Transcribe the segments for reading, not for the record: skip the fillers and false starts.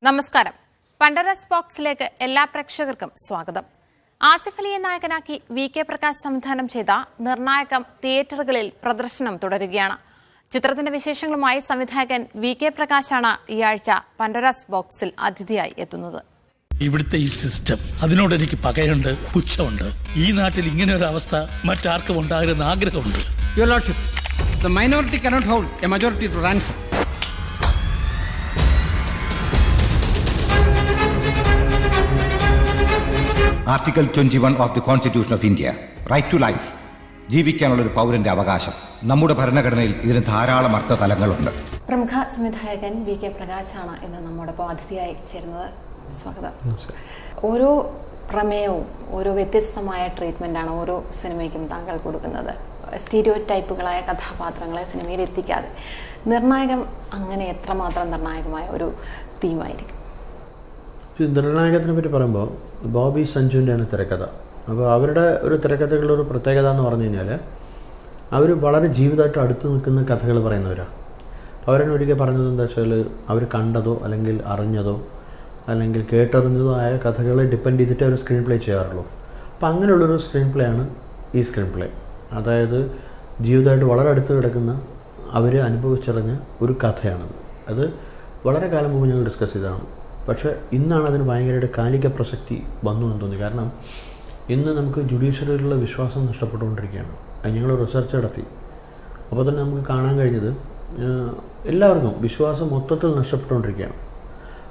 നമസ്കാരം. പണ്ടോറസ് ബോക്സിലേക്ക് എല്ലാ പ്രേക്ഷകർക്കും സ്വാഗതം. ആസിഫ് അലിയെ നായകനാക്കി VK പ്രകാശ് സംവിധാനം ചെയ്ത നിർണായകം തിയേറ്ററുകളിൽ പ്രദർശനം തുടരുകയാണ്. ചിത്രത്തിന്റെ വിശേഷങ്ങളുമായി സംവിധായകൻ VK പ്രകാശാണ് ഈ ആഴ്ച പണ്ടോറസ് ബോക്സിൽ അതിഥിയായി എത്തുന്നത്. ഇവിടുത്തെ ഈ സിസ്റ്റം, അതിനോട് എനിക്ക് പകയുണ്ട്, പുച്ഛമുണ്ട്. ഈ നാട്ടിൽ ഇങ്ങനെ ഒരു അവസ്ഥ മറ്റാർക്കും ഉണ്ടാകരുന്ന ആഗ്രഹമുണ്ട്. Your Lordship, the minority cannot hold a majority to ransom. Article 21 of the Constitution of India, right to life. ജീവിക്കാനുള്ളൊരു പൗരന്റെ അവകാശം. നമ്മുടെ ഭരണഘടനയിൽ ഇതിന് ധാരാളം അർത്ഥതലങ്ങളുണ്ട്. പ്രമുഖ സംവിധായകൻ VK പ്രകാശാണ് ഇന്ന് നമ്മോടൊപ്പം അതിഥിയായി ചേരുന്നത്. സ്വാഗതം. ഓരോ പ്രമേയവും ഓരോ വ്യത്യസ്തമായ ട്രീറ്റ്മെന്റാണ് ഓരോ സിനിമയ്ക്കും താങ്കൾ കൊടുക്കുന്നത്. സ്റ്റീരിയോ ടൈപ്പുകളായ കഥാപാത്രങ്ങളെ സിനിമയിൽ എത്തിക്കാതെ നിർണായകം അങ്ങനെ എത്രമാത്രം നിർണായകമായ ഒരു തീമായിരിക്കും? നിർണായകത്തിനെ പറ്റി പറയുമ്പോൾ ബോബി സഞ്ജുവിൻ്റെയാണ് തിരക്കഥ. അപ്പോൾ അവരുടെ ഒരു തിരക്കഥകളുടെ ഒരു പ്രത്യേകത എന്ന് പറഞ്ഞു കഴിഞ്ഞാൽ അവർ വളരെ ജീവിതമായിട്ട് അടുത്ത് നിൽക്കുന്ന കഥകൾ പറയുന്നവരാണ്. അവരെന്നെ ഒരിക്കൽ പറഞ്ഞത് എന്താ വെച്ചാൽ അവർ കണ്ടതോ അല്ലെങ്കിൽ അറിഞ്ഞതോ അല്ലെങ്കിൽ കേട്ടറിഞ്ഞതോ ആയ കഥകളെ ഡിപ്പെൻഡ് ചെയ്തിട്ട് അവർ സ്ക്രീൻ പ്ലേ ചെയ്യാറുള്ളൂ. അപ്പോൾ അങ്ങനെയുള്ളൊരു സ്ക്രീൻ പ്ലേ ആണ് ഈ സ്ക്രീൻ പ്ലേ. അതായത് ജീവിതമായിട്ട് വളരെ അടുത്ത് കിടക്കുന്ന അവർ അനുഭവിച്ചറിഞ്ഞ ഒരു കഥയാണത്. അത് വളരെ കാലം മുമ്പ് ഞങ്ങൾ ഡിസ്കസ് ചെയ്തതാണ്. പക്ഷേ ഇന്നാണ് അതിന് ഭയങ്കരമായിട്ട് കാലിക പ്രസക്തി വന്നു എന്ന് തോന്നി. കാരണം ഇന്ന് നമുക്ക് ജുഡീഷ്യറിയിലുള്ള വിശ്വാസം നഷ്ടപ്പെട്ടുകൊണ്ടിരിക്കുകയാണ്. അത് ഞങ്ങൾ റിസർച്ച് നടത്തി. അപ്പോൾ തന്നെ നമുക്ക് കാണാൻ കഴിഞ്ഞത് എല്ലാവർക്കും വിശ്വാസം മൊത്തത്തിൽ നഷ്ടപ്പെട്ടുകൊണ്ടിരിക്കുകയാണ്.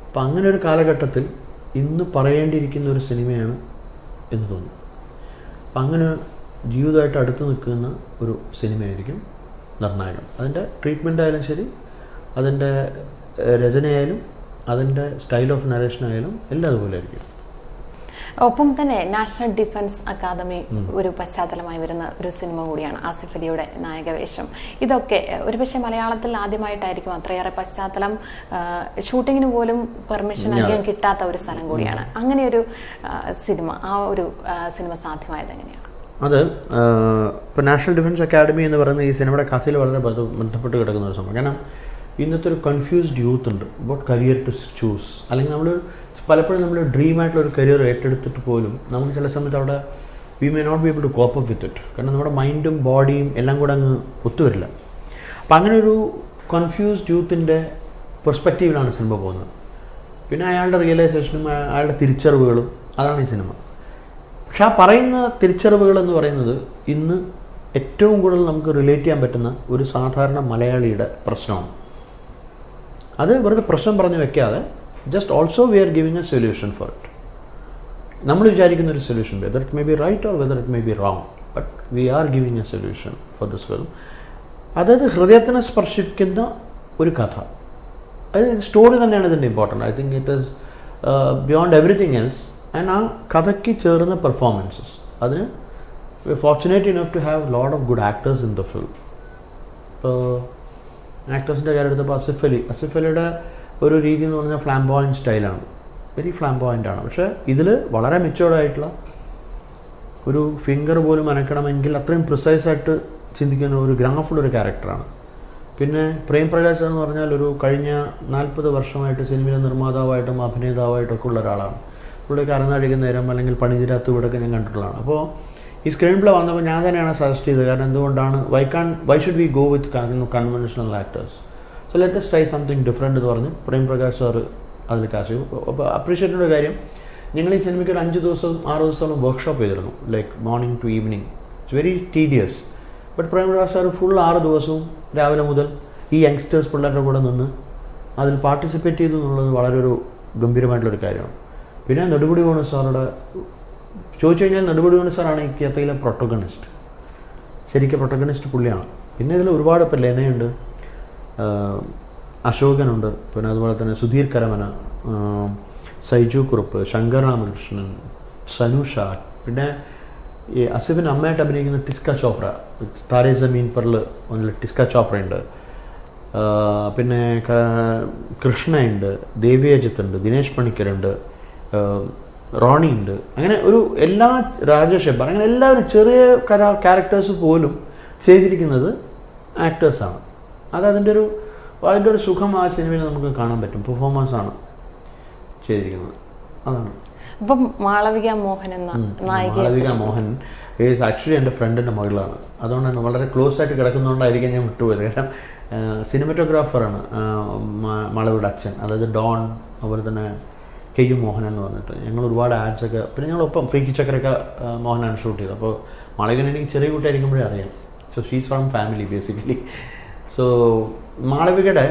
അപ്പോൾ അങ്ങനെ ഒരു കാലഘട്ടത്തിൽ ഇന്ന് പറയേണ്ടിയിരിക്കുന്ന ഒരു സിനിമയാണ് എന്ന് തോന്നി. അപ്പം അങ്ങനെ ജീവിതമായിട്ട് അടുത്ത് നിൽക്കുന്ന ഒരു സിനിമയായിരിക്കും നിർണായകം. അതിൻ്റെ ട്രീറ്റ്മെൻ്റ് ആയാലും ശരി, അതിൻ്റെ രചനയായാലും അതിൻ്റെ സ്റ്റൈൽ ഓഫ് നരേഷൻ ആയാലും എല്ലാം അതുപോലെ ആയിരിക്കും. ഒപ്പം തന്നെ നാഷണൽ ഡിഫൻസ് അക്കാദമി ഒരു പശ്ചാത്തലമായി വരുന്ന ഒരു സിനിമ കൂടിയാണ് ആസിഫ് അലിയുടെ നായകവേഷം. ഇതൊക്കെ ഒരുപക്ഷെ മലയാളത്തിൽ ആദ്യമായിട്ടായിരിക്കും അത്രയേറെ പശ്ചാത്തലം ഷൂട്ടിങ്ങിന് പോലും പെർമിഷൻ അധികം കിട്ടാത്ത ഒരു സ്ഥലം കൂടിയാണ്. അങ്ങനെ ഒരു സിനിമ, ആ ഒരു സിനിമ സാധ്യമായത് എങ്ങനെയാണ്? അത് ഇപ്പോൾ നാഷണൽ ഡിഫൻസ് അക്കാദമി എന്ന് പറയുന്ന ഈ സിനിമയുടെ കഥയിൽ വളരെ ബന്ധപ്പെട്ട് കിടക്കുന്ന ഒരു സംഭവം. കാരണം ഇന്നത്തെ ഒരു കൺഫ്യൂസ്ഡ് യൂത്ത് ഉണ്ട്. വാട്ട് കരിയർ ടു ചൂസ്, അല്ലെങ്കിൽ നമ്മൾ പലപ്പോഴും നമ്മൾ ഡ്രീമായിട്ടുള്ളൊരു കരിയർ ഏറ്റെടുത്തിട്ട് പോലും നമുക്ക് ചില സമയത്ത് അവിടെ we may not be able to cope up with it. കാരണം നമ്മുടെ മൈൻഡും ബോഡിയും എല്ലാം കൂടെ അങ്ങ് ഒത്തുവരില്ല. അപ്പം അങ്ങനെ ഒരു കൺഫ്യൂസ്ഡ് യൂത്തിൻ്റെ പെർസ്പെക്റ്റീവിലാണ് സിനിമ പോകുന്നത്. പിന്നെ അയാളുടെ റിയലൈസേഷനും അയാളുടെ തിരിച്ചറിവുകളും, അതാണ് ഈ സിനിമ. പക്ഷെ ആ പറയുന്ന തിരിച്ചറിവുകൾ എന്ന് പറയുന്നത് ഇന്ന് ഏറ്റവും കൂടുതൽ നമുക്ക് റിലേറ്റ് ചെയ്യാൻ പറ്റുന്ന ഒരു സാധാരണ മലയാളിയുടെ പ്രശ്നമാണ്. അത് വെറുതെ പ്രശ്നം പറഞ്ഞു വെക്കാതെ just also we are giving a solution for it. നമ്മൾ വിചാരിക്കുന്ന ഒരു solution, whether it may be right or whether it may be wrong, but we are giving a solution for this film. അതായത് ഹൃദയത്തിനെ സ്പർശിക്കുന്ന ഒരു കഥ. അതായത് സ്റ്റോറി തന്നെയാണ് ഇതിൻ്റെ important. I think it is beyond everything else. And ആ കഥയ്ക്ക് ചേർന്ന പെർഫോമൻസസ്, അതിന് fortunate enough to have lot of good actors in the film. ഇപ്പോൾ ആക്ടേഴ്സിൻ്റെ കാര്യം എടുത്തപ്പോൾ ആസിഫ് അലിയുടെ ഒരു രീതി എന്ന് പറഞ്ഞാൽ ഫ്ലാംബോയൻറ്റ് സ്റ്റൈലാണ്, വെരി ഫ്ലാംബോയൻ്റ് ആണ്. പക്ഷേ ഇതിൽ വളരെ മെച്ചുവേർഡായിട്ടുള്ള ഒരു ഫിംഗർ പോലും അനക്കണമെങ്കിൽ അത്രയും പ്രിസൈസായിട്ട് ചിന്തിക്കുന്ന ഒരു ഗ്രാഫുള്ളൊരു ക്യാരക്ടറാണ്. പിന്നെ പ്രേം പ്രകാശ് എന്ന് പറഞ്ഞാൽ ഒരു കഴിഞ്ഞ 40 വർഷമായിട്ട് സിനിമയിലെ നിർമ്മാതാവായിട്ടും അഭിനേതാവായിട്ടൊക്കെ ഉള്ള ഒരാളാണ്. പുള്ളിക്ക് അരങ്ങടിക്കുന്ന നേരം അല്ലെങ്കിൽ പണിതിരാത്ത് ഇവിടെയൊക്കെ ഞാൻ കണ്ടിട്ടുള്ളതാണ്. അപ്പോൾ ഈ സ്ക്രീൻ പ്ലേ വന്നപ്പോൾ ഞാൻ തന്നെയാണ് സജസ്റ്റ് ചെയ്തത്. കാരണം എന്തുകൊണ്ടാണ് why should we go with conventional actors, so let us try something different എന്ന് പറഞ്ഞ് പ്രേം പ്രകാശ് സാർ അതിൽ കാശ്. അപ്പോൾ അപ്രീഷിയേറ്റഡ് കാര്യം, ഞങ്ങൾ ഈ സിനിമയ്ക്ക് ഒരു 5 ദിവസവും 6 ദിവസത്തോളം വർക്ക്ഷോപ്പ് ചെയ്തിരുന്നു, like morning to evening. It's very tedious. But Prem Prakash sir full 6 ദിവസവും രാവിലെ മുതൽ ഈ യങ്സ്റ്റേഴ്സ് പിള്ളേരുടെ കൂടെ നിന്ന് അതിൽ പാർട്ടിസിപ്പേറ്റ് ചെയ്തു എന്നുള്ളത് വളരെ ഒരു ഗംഭീരമായിട്ടുള്ളൊരു കാര്യമാണ്. പിന്നെ നെടുമുടി വേണു സാറുടെ ചോദിച്ചു കഴിഞ്ഞാൽ നെടുമുടി വേണു സാറാണ് ഈ കഥയിലെ പ്രൊട്ടഗണിസ്റ്റ്. ശരിക്കും പ്രൊട്ടഗണിസ്റ്റ് പുള്ളിയാണ്. പിന്നെ ഇതിൽ ഒരുപാട്, ഇപ്പം ലെനയുണ്ട്, അശോകനുണ്ട്, പിന്നെ അതുപോലെ തന്നെ സുധീർ കരമന, സൈജു കുറുപ്പ്, ശങ്കർ രാമകൃഷ്ണൻ, സനുഷ, പിന്നെ ഈ അസിഫിന് അമ്മയായിട്ട് അഭിനയിക്കുന്ന ടിസ്ക ചോപ്ര, താരേ ജമീൻ പറിൽ ടിസ്ക ചോപ്രയുണ്ട്, പിന്നെ കൃഷ്ണയുണ്ട്, ദേവി അജിത്ത് ഉണ്ട്, ദിനേശ് പണിക്കരുണ്ട്, റോണി ഉണ്ട്. അങ്ങനെ ഒരു എല്ലാ രാജേഷ് ഹെബ്ബാർ, അങ്ങനെ എല്ലാവരും ചെറിയ ക്യാരക്ടേഴ്സ് പോലും ചെയ്തിരിക്കുന്നത് ആക്ടേഴ്സാണ്. അത് അതിൻ്റെ ഒരു സുഖം ആ സിനിമയിൽ നമുക്ക് കാണാൻ പറ്റും. പെർഫോമൻസാണ്. ചെയ്തിരിക്കുന്നത്. അതാണ്. ഇപ്പം മാളവിക മോഹൻ എന്ന നായിക, മാളവിക മോഹൻ ഈസ് ആക്ച്വലി എൻ്റെ ഫ്രണ്ടിൻ്റെ മകളാണ്. അതുകൊണ്ടാണ് വളരെ ക്ലോസ് ആയിട്ട് കിടക്കുന്നതുകൊണ്ടായിരിക്കും ഞാൻ വിട്ടുപോയത്. കാരണം സിനിമറ്റോഗ്രാഫറാണ് മാളവിയുടെ അച്ഛൻ, അതായത് ഡോൺ, അതുപോലെ തന്നെ KU മോഹനൻ എന്ന് പറഞ്ഞിട്ട്. ഞങ്ങൾ ഒരുപാട് ആഡ്സൊക്കെ, പിന്നെ ഞങ്ങളൊപ്പം ഫ്രീക്കി ചക്കരൊക്കെ മോഹനാണ് ഷൂട്ട് ചെയ്തത്. അപ്പോൾ മാളവികനെ എനിക്ക് ചെറിയ കുട്ടിയായിരിക്കുമ്പോഴേ അറിയാം. So she's from family basically. So മാളവികയുടെ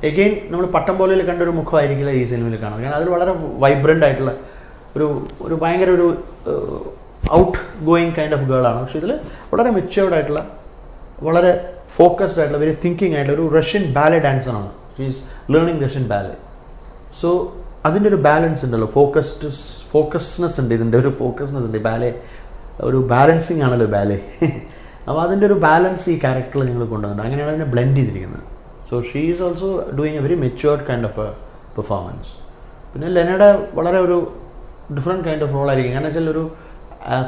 എഗെയിൻ നമ്മൾ പട്ടം പോലെ കണ്ടൊരു മുഖമായിരിക്കില്ല ഈ സിനിമയിൽ കാണുന്നത്. കാരണം അതിൽ വളരെ വൈബ്രൻ്റ് ആയിട്ടുള്ള ഒരു ഭയങ്കര ഒരു ഔട്ട് ഗോയിങ് കൈൻഡ് ഓഫ് ഗേളാണ്. പക്ഷെ ഇതിൽ വളരെ മെച്ചുവേർഡ് ആയിട്ടുള്ള, വളരെ ഫോക്കസ്ഡ് ആയിട്ടുള്ള, വെരി തിങ്കിങ് ആയിട്ടുള്ള ഒരു റഷ്യൻ ബാലെ ഡാൻസറാണ്. She is learning Russian ballet. So അതിൻ്റെ ഒരു ബാലൻസ് ഉണ്ടല്ലോ, ഫോക്കസ്നെസ് ഉണ്ട്, ഇതിൻ്റെ ഒരു ഫോക്കസ്നെസ് ഉണ്ട്. ബാലെ ഒരു ബാലൻസിങ് ആണല്ലോ ബാലെ. അപ്പോൾ അതിൻ്റെ ഒരു ബാലൻസ് ഈ ക്യാരക്ടറിൽ ഞങ്ങൾ കൊണ്ടുവന്നിട്ടുണ്ട്. അങ്ങനെയാണ് അതിനെ ബ്ലെൻഡ് ചെയ്തിരിക്കുന്നത്. So she is also doing A very matured kind of A performance. പിന്നെ ലെനയുടെ വളരെ ഒരു ഡിഫറെൻറ്റ് കൈൻഡ് ഓഫ് റോളായിരിക്കും. കാരണം വെച്ചാൽ ഒരു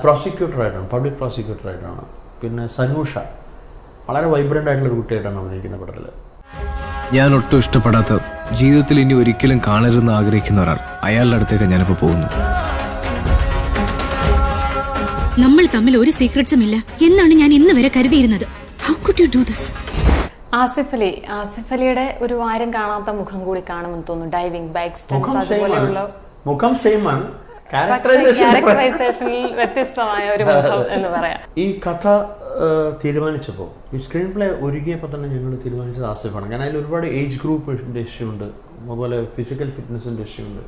പ്രോസിക്യൂട്ടറായിട്ടാണ്, പബ്ലിക് പ്രോസിക്യൂട്ടറായിട്ടാണ്. പിന്നെ സനൂഷ വളരെ വൈബ്രൻ്റ് ആയിട്ടുള്ളൊരു കുട്ടിയായിട്ടാണ് അഭിനയിക്കുന്ന പടത്തിൽ. ഞാൻ ഒട്ടും ഇഷ്ടപ്പെടാത്ത, ജീവിതത്തിൽ ഇനി ഒരിക്കലും കാണരുതെന്ന് ആഗ്രഹിക്കുന്ന ഒരാൾ, അയാളുടെ അടുത്തേക്ക് ഞാനിപ്പോൾ പോകുന്നു. നമ്മൾ തമ്മിൽ ഒരു സീക്രട്സും ഇല്ല എന്നാണ് ഞാൻ ഇന്ന് വരെ കരുതിയിരുന്നത്. How could you do this? Asif അലിയുടെ ഒരു ആരും കാണാത്ത മുഖം കൂടി കാണുമെന്ന് തോന്നുന്നു. ഡൈവിംഗ്, ബൈക്ക് സ്റ്റണ്ട്സ്, അതുപോലെയുള്ള മുഖം സെയിം ആണ്, ക്യാരക്ടറൈസേഷനിൽ വ്യത്യസ്തമായ ഒരു മുഖം എന്ന് പറയാം. ഈ കഥ തീരുമാനിച്ചപ്പോൾ, ഈ സ്ക്രീൻ പ്ലേ ഒരുങ്ങിയപ്പോൾ തന്നെ ഞങ്ങൾ തീരുമാനിച്ചത് ആസിഫാണ്. കാരണം അതിൽ ഒരുപാട് ഏജ് ഗ്രൂപ്പിൻ്റെ ഇഷ്യൂ ഉണ്ട്, അതുപോലെ ഫിസിക്കൽ ഫിറ്റ്നസിൻ്റെ ഇഷ്യൂ ഉണ്ട്,